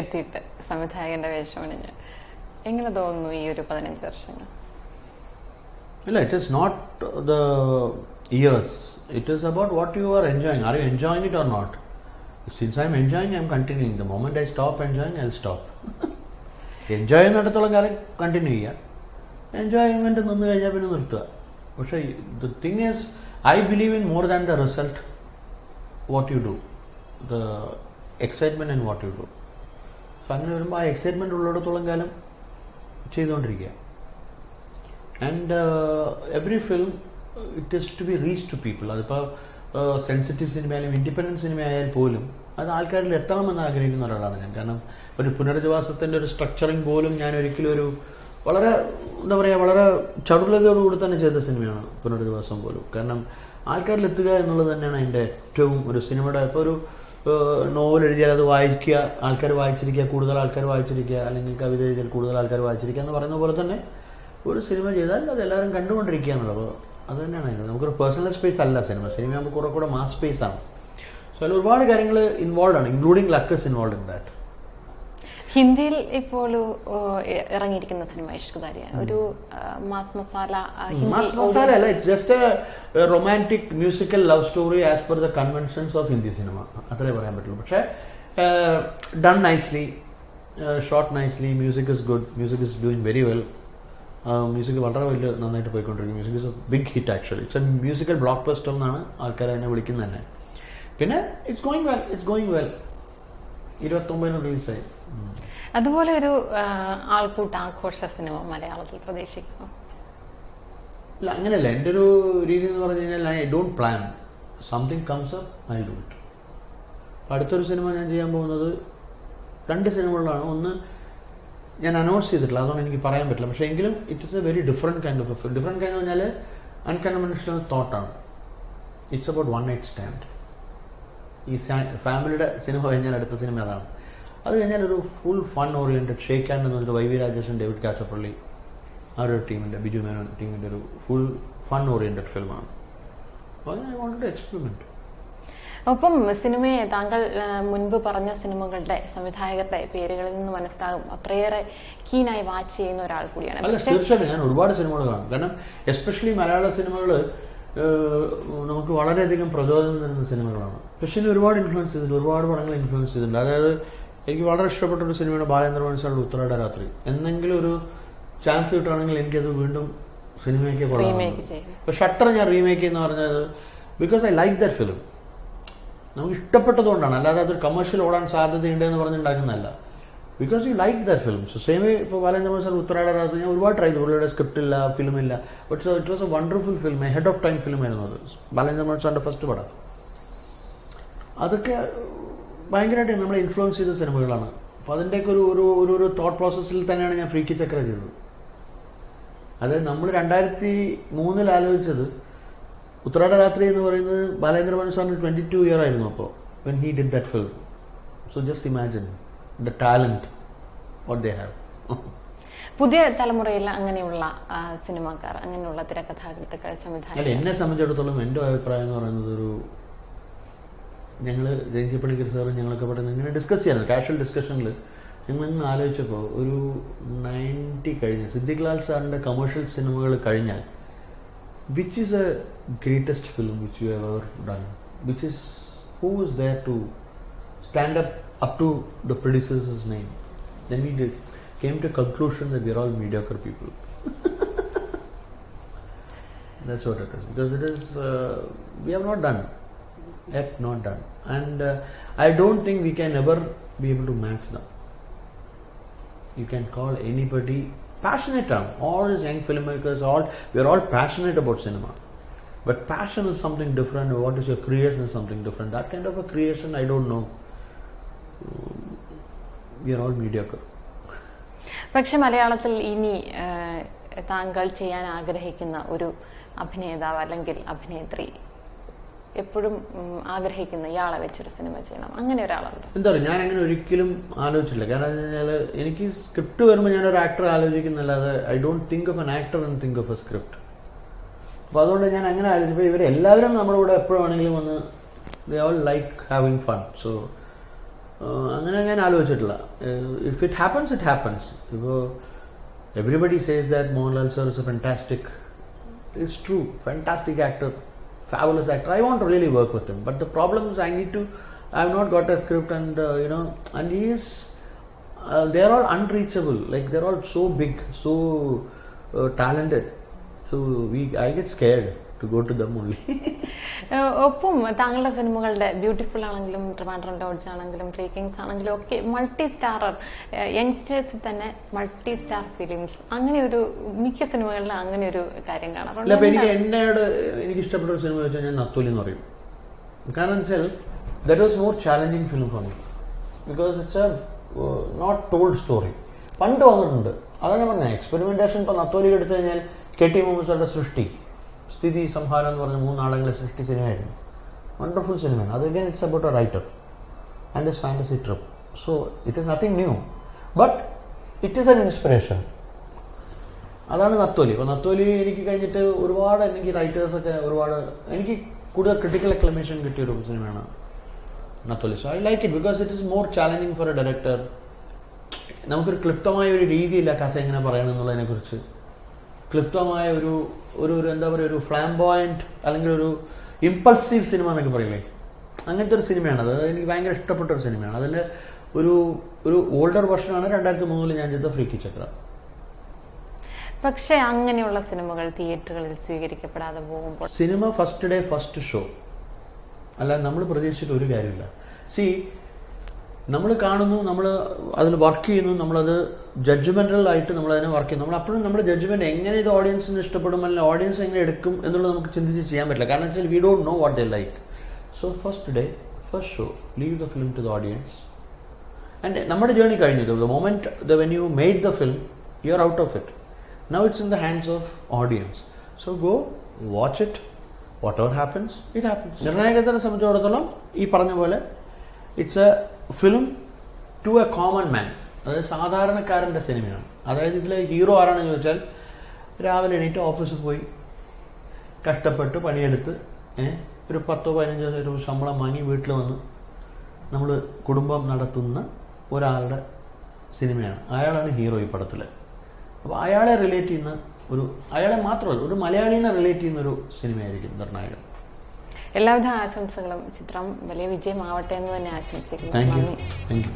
എത്തിയിട്ട് സംവിധായകൻ്റെ വേഷമണിഞ്ഞ്. എങ്ങനെ തോന്നുന്നു ഈ ഒരു 15 വർഷങ്ങൾ? Well, it is not the years. It is about what you are enjoying. Are you enjoying it or not? Since I am enjoying, I am continuing. The moment I stop enjoying, I will stop. Enjoy ചെയ്യുന്നിടത്തോളം കാലം continue ചെയ്യുക. Enjoyment നിന്ന് കഴിഞ്ഞാൽ പിന്നെ നിർത്തുക. പക്ഷേ the thing is, I believe in more than the result, what you do, the excitement in what you do. So അങ്ങനെ വരുമ്പോൾ ആ എക്സൈറ്റ്മെൻറ്റ് ഉള്ളിടത്തോളം കാലം ചെയ്തുകൊണ്ടിരിക്കുക. And every film, it is to be reached to people. അതിപ്പോൾ sensitive സിനിമയായാലും independent സിനിമയായാൽ പോലും അത് ആൾക്കാരിൽ എത്തണമെന്ന് ആഗ്രഹിക്കുന്ന ഒരാളാണ് ഞാൻ. കാരണം ഒരു പുനരധിവാസത്തിൻ്റെ ഒരു സ്ട്രക്ചറിങ് പോലും ഞാൻ ഒരിക്കലും ഒരു വളരെ എന്താ പറയുക, വളരെ ചടുലതയോടുകൂടി തന്നെ ചെയ്ത സിനിമയാണ് പുനരധിവാസം പോലും. കാരണം ആൾക്കാരിൽ എത്തുക എന്നുള്ളത് തന്നെയാണ് അതിൻ്റെ ഏറ്റവും ഒരു സിനിമയുടെ. ഇപ്പോൾ ഒരു നോവൽ എഴുതിയാൽ അത് വായിക്കുക, ആൾക്കാർ വായിച്ചിരിക്കുക, കൂടുതൽ ആൾക്കാർ വായിച്ചിരിക്കുക, അല്ലെങ്കിൽ കവിത എഴുതിയാൽ കൂടുതൽ ആൾക്കാർ വായിച്ചിരിക്കുക എന്ന് പറയുന്ന പോലെ തന്നെ ഒരു സിനിമ ചെയ്താൽ അത് എല്ലാവരും കണ്ടുകൊണ്ടിരിക്കുക എന്നുള്ളത്. അപ്പോൾ അത് തന്നെയാണ് അതിന്. നമുക്കൊരു പേഴ്സണൽ സ്പേസ് അല്ല സിനിമയാകുമ്പോൾ കുറെ കൂടെ മാസ് സ്പേസ് ആണ്. സോ അതിൽ ഒരുപാട് കാര്യങ്ങൾ ഇൻവോൾവ് ആണ്, including luck is involve in that. ഹിന്ദിയിൽ ഇപ്പോൾ ഇറങ്ങിയിരിക്കുന്ന സിനിമ ഇഷ്കുദാരിയ ഒരു മാസ് മസാല അല്ല, it's just a romantic musical love story as per the conventions of Hindi സിനിമ, അത്രേ പറയാൻ പറ്റുള്ളൂ. പക്ഷേ done nicely, shot nicely, music is good, music is doing very well. Music വളരെ വലിയ നന്നായിട്ട് പോയിക്കൊണ്ടിരിക്കും. Music is a big hit actually. It's a musical blockbuster എന്നാണ് ആൾക്കാർ അതിനെ വിളിക്കുന്നത് തന്നെ. പിന്നെ ഇറ്റ്സ് ഗോയിങ് വെൽ. 29 റിലീസായി. അതുപോലെ ഒരു ആൾക്കൂട്ട ആഘോഷ സിനിമ മലയാളത്തിൽ പ്രതീക്ഷിക്കുന്നു? ഇല്ല, അങ്ങനെയല്ല. എൻ്റെ ഒരു രീതി എന്ന് പറഞ്ഞു കഴിഞ്ഞാൽ I don't plan, something comes up I do it. അടുത്തൊരു സിനിമ ഞാൻ ചെയ്യാൻ പോകുന്നത് 2 സിനിമകളാണ്. ഒന്ന് ഞാൻ അനൗൺസ് ചെയ്തിട്ടില്ല, അതുകൊണ്ട് എനിക്ക് പറയാൻ പറ്റില്ല. പക്ഷേ എങ്കിലും it is a very different kind of a film. Different kind എന്ന് പറഞ്ഞാൽ അൺകൺവെൻഷണൽ തോട്ടാണ്. It's about one night stand. ഈ ഫാമിലിയുടെ സിനിമ കഴിഞ്ഞാൽ അടുത്ത സിനിമ അതാണ്. അത് കഴിഞ്ഞാൽ ഒരു full fun oriented shake hand എന്ന് പറഞ്ഞിട്ട് വൈ.വി. രാജേഷൻ, ഡേവിഡ് കാച്ചപ്പള്ളി ആ ഒരു ടീമിൻ്റെ, ബിജു മേനോൻ ടീമിൻ്റെ ഒരു ഫുൾ ഫൺ ഓറിയൻറ്റഡ് ഫിലിമാണ്. അപ്പോൾ ഐ വാണ്ട് ടു എക്സ്പെരിമെൻറ്റ്. ഒപ്പം സിനിമയെ താങ്കൾ മുൻപ് പറഞ്ഞ സിനിമകളുടെ സംവിധായകരുടെ പേരുകളിൽ നിന്ന് മനസ്സിലാകും അത്രയേറെ കീനായി വാച്ച് ചെയ്യുന്ന ഒരാൾ കൂടിയാണ്. അല്ല, തീർച്ചയായിട്ടും ഞാൻ ഒരുപാട് സിനിമകൾ കാണും. കാരണം എസ്പെഷ്യലി മലയാള സിനിമകൾ നമുക്ക് വളരെയധികം പ്രചോദനം തരുന്ന സിനിമകളാണ്. പക്ഷേ ഒരുപാട് ഇൻഫ്ലുവൻസ് ചെയ്തിട്ടുണ്ട്, ഒരുപാട് പടങ്ങൾ ഇൻഫ്ലുവൻസ് ചെയ്തിട്ടുണ്ട്. അതായത് എനിക്ക് വളരെ ഇഷ്ടപ്പെട്ട ഒരു സിനിമയാണ് ബാലേന്ദ്ര മനസ്സാളുടെ ഉത്തരാട രാത്രി. എന്തെങ്കിലും ഒരു ചാൻസ് കിട്ടുകയാണെങ്കിൽ എനിക്കത് വീണ്ടും സിനിമയ്ക്ക് കൊള്ളാം. ഇപ്പൊ ഷട്ടർ ഞാൻ റീമേക്ക് ചെയ്യുന്ന പറഞ്ഞത് because I like that film. നമുക്ക് ഇഷ്ടപ്പെട്ടതുകൊണ്ടാണ്, അല്ലാതെ അതൊരു കമേഴ്ഷ്യൽ ഓടാൻ സാധ്യതയുണ്ട് എന്ന് പറഞ്ഞുണ്ടാക്കുന്നതല്ല. Because you like that film. So same ഇപ്പോൾ ബാലേന്ദ്ര മനസ്സാൾ ഉത്തരാട രാത്രി ഞാൻ ഒരുപാട് ട്രൈ ചെയ്തു. പുള്ളിയുടെ സ്ക്രിപ്റ്റ് ഇല്ല, ഫിലിമില്ല. But it was a wonderful film, ahead of time film ആയിരുന്നു അത്. ബാലേന്ദ്ര മനസ്സാളിന്റെ ഫസ്റ്റ് പടം. അതൊക്കെ ഭയങ്കരമായിട്ട് നമ്മളെ ഇൻഫ്ലുവൻസ് ചെയ്ത സിനിമകളാണ്. അപ്പോൾ അതിൻ്റെയൊക്കെ ഒരു തോട്ട് പ്രോസസ്സിൽ തന്നെയാണ് ഞാൻ ഫ്രീക്കി ചക്ര ചെയ്തത്. അതായത് നമ്മൾ 2003 ആലോചിച്ചത് ഉത്തരാട രാത്രി എന്ന് പറയുന്നത് ബാലേന്ദ്ര മനസ്സാറിന് 22 ഇയർ ആയിരുന്നു അപ്പോൾ when he did that film. So just imagine the talent what they have. പുതിയ തലമുറയിൽ അങ്ങനെയുള്ള സിനിമാക്കാർ, അങ്ങനെയുള്ള തിരക്കഥാകൃത്തുക്കൾ, സംവിധായകർ. അല്ല, എന്നെ സംബന്ധിച്ചിടത്തോളം എൻ്റെ അഭിപ്രായം എന്ന് പറയുന്നത് ഒരു ഞങ്ങൾ രഞ്ജി പണിക്കർ സാറും ഞങ്ങളൊക്കെ പെട്ടെന്ന് ഇങ്ങനെ ഡിസ്കസ് ചെയ്യാറുണ്ട്. കാഷ്വൽ ഡിസ്കഷനിൽ ഞങ്ങളിന്ന് ആലോചിച്ചപ്പോൾ ഒരു 90 കഴിഞ്ഞ് സിദ്ദിഖ് ലാൽ സാറിൻ്റെ കമേഴ്ഷ്യൽ സിനിമകൾ കഴിഞ്ഞാൽ which is a greatest film which you have ever done? Which is, who is there to stand up to the predecessor's name? Then we came to a conclusion that we are all mediocre people. That's what it is. Because it is, we have not done, yet not done. And I don't think we can ever be able to match them. You can call anybody passionate on. All these young filmmakers, we are all passionate about cinema. But passion is something different. What is your creation is something different. That kind of a creation, I don't know. We are all mediocre. പക്ഷെ മലയാളത്തിൽ ഇനി താങ്കൾ ചെയ്യാൻ ആഗ്രഹിക്കുന്ന ഒരു അഭിനേതാവ് അല്ലെങ്കിൽ അഭിനേത്രി, എപ്പോഴും ആഗ്രഹിക്കുന്ന ഇയാളെ വെച്ചൊരു സിനിമ ചെയ്യണം, അങ്ങനെ ഒരാളുണ്ട്? എന്താ പറയുക, ഞാൻ അങ്ങനെ ഒരിക്കലും ആലോചിച്ചില്ല. കാരണം എന്താ വെച്ചാൽ എനിക്ക് സ്ക്രിപ്റ്റ് വരുമ്പോൾ ഞാനൊരു ആക്ടർ ആലോചിക്കുന്നല്ലാതെ I don't think of an actor and think of a script. അപ്പോൾ അതുകൊണ്ട് ഞാൻ അങ്ങനെ ആലോചിച്ചപ്പോൾ ഇവരെല്ലാവരും നമ്മുടെ കൂടെ എപ്പോഴും ആണെങ്കിലും വന്ന് they all like having fun. So അങ്ങനെ ഞാൻ ആലോചിച്ചിട്ടില്ല. If it happens it happens. ഇപ്പോൾ everybody says that Mohanlal sir is a fantastic, it's true, fantastic actor, fabulous actor. I want to really work with him, but the problem is I have not got a script, and and he is they are all unreachable. Like they are all so big, so talented. So I get scared to go to them only. ഒപ്പം താങ്കളുടെ സിനിമകളുടെ beautiful ആണെങ്കിലും Trivandrum lodge ആണെങ്കിലും ബ്രേക്കിങ്സ് ആണെങ്കിലും ഒക്കെ multi starrer, യങ്സ്റ്റേഴ്സിൽ തന്നെ multi star films, അങ്ങനെ ഒരു മിക്ക സിനിമകളിലും അങ്ങനെ ഒരു കാര്യം കാണാറുണ്ട്. എനിക്ക് ഇഷ്ടപ്പെട്ട ഒരു സിനിമ വെച്ചാൽ ഞാൻ നത്തോലി എന്ന് പറയും. കാരണം വെച്ചാൽ that was more challenging film for me because it's a not told story. പണ്ട് വന്നിട്ടുണ്ട്, അതാണ് ഞാൻ പറഞ്ഞത്. എക്സ്പെരിമെന്റേഷൻ ഇപ്പോൾ നത്തോലി എടുത്തു കഴിഞ്ഞാൽ KT മുഹമ്മദ് സാറിന്റെ സൃഷ്ടി, സ്ഥിതി സംഹാരം എന്ന് പറഞ്ഞ 3 നാടകങ്ങളെ സൃഷ്ടി സിനിമയായിരുന്നു. വണ്ടർഫുൾ സിനിമയാണ് അത്. Again it's about A writer and his fantasy trip. So it is nothing new, but it is an inspiration. അതാണ് നത്തോലി. അപ്പോൾ നത്തോലി എനിക്ക് കഴിഞ്ഞിട്ട് ഒരുപാട് എനിക്ക് റൈറ്റേഴ്സൊക്കെ ഒരുപാട് എനിക്ക് കൂടുതൽ ക്രിട്ടിക്കൽ അക്ലമേഷൻ കിട്ടിയൊരു സിനിമയാണ് Natholi. So I like it because it is more challenging for a director. നമുക്കൊരു ക്ലിപ്തമായ ഒരു രീതിയില്ല കഥ എങ്ങനെ പറയണം എന്നുള്ളതിനെക്കുറിച്ച്. ക്ലിപ്തമായ ഒരു എന്താ പറയുക, ഒരു ഫ്ലാംബോയൻറ്റ് അല്ലെങ്കിൽ ഒരു ഇമ്പൾസീവ് സിനിമ എന്നൊക്കെ പറയില്ലേ, അങ്ങനത്തെ ഒരു സിനിമയാണ് അത്. എനിക്ക് ഭയങ്കര ഇഷ്ടപ്പെട്ട ഒരു സിനിമയാണ്. അതിൽ ഒരു ഓൾഡർ വെർഷനാണ് 2003 ഞാൻ ചെയ്ത ഫ്രീക്കി ചക്ര. പക്ഷെ അങ്ങനെയുള്ള സിനിമകൾ തിയേറ്ററുകളിൽ സ്വീകരിക്കപ്പെടാതെ പോകുമ്പോൾ cinema first day first show അല്ല, നമ്മൾ പ്രതീക്ഷിച്ചിട്ട് ഒരു കാര്യമില്ല. സി, നമ്മൾ കാണുന്നു, നമ്മൾ അതിൽ വർക്ക് ചെയ്യുന്നു, നമ്മളത് ജഡ്ജ്മെന്റൽ ആയിട്ട് നമ്മൾ അതിനെ വർക്ക് ചെയ്യുന്നു. നമ്മൾ അപ്പോഴും നമ്മുടെ ജഡ്ജ്മെന്റ് എങ്ങനെ ഇത് ഓഡിയൻസിന് ഇഷ്ടപ്പെടും അല്ലെങ്കിൽ ഓഡിയൻസ് എങ്ങനെ എടുക്കും എന്നുള്ളത് നമുക്ക് ചിന്തിച്ച് ചെയ്യാൻ പറ്റില്ല. കാരണം വെച്ചാൽ we don't know what they like. So first day first show, leave the film to the audience. And നമ്മുടെ ജേർണി കഴിഞ്ഞു. The moment when you made the film, you are out of it. Now it's in the hands of audience. So go watch it. Whatever happens, it happens. നിർണായകത്തെ സംബന്ധിച്ചിടത്തോളം ഈ പറഞ്ഞ പോലെ it's a film to a common man. അതായത് സാധാരണക്കാരൻ്റെ സിനിമയാണ്. അതായത് ഇതിലെ ഹീറോ ആരാണെന്ന് ചോദിച്ചാൽ രാവിലെ എണീറ്റ് ഓഫീസിൽ പോയി കഷ്ടപ്പെട്ട് പണിയെടുത്ത് ഒരു 10-15 രൂപ ശമ്പളം വാങ്ങി വീട്ടിൽ വന്ന് നമ്മൾ കുടുംബം നടത്തുന്ന ഒരാളുടെ സിനിമയാണ്. അയാളാണ് ഹീറോ ഈ പടത്തിൽ. അപ്പോൾ അയാളെ റിലേറ്റ് ചെയ്യുന്ന അയാളെ മാത്രമല്ല, ഒരു മലയാളീനെ റിലേറ്റ് ചെയ്യുന്ന ഒരു സിനിമയായിരിക്കും നിർണായകൻ. എല്ലാവിധ ആശംസകളും. ചിത്രം വലിയ വിജയമാവട്ടെ എന്ന് തന്നെ ആശംസിക്കുന്നു. Thank you.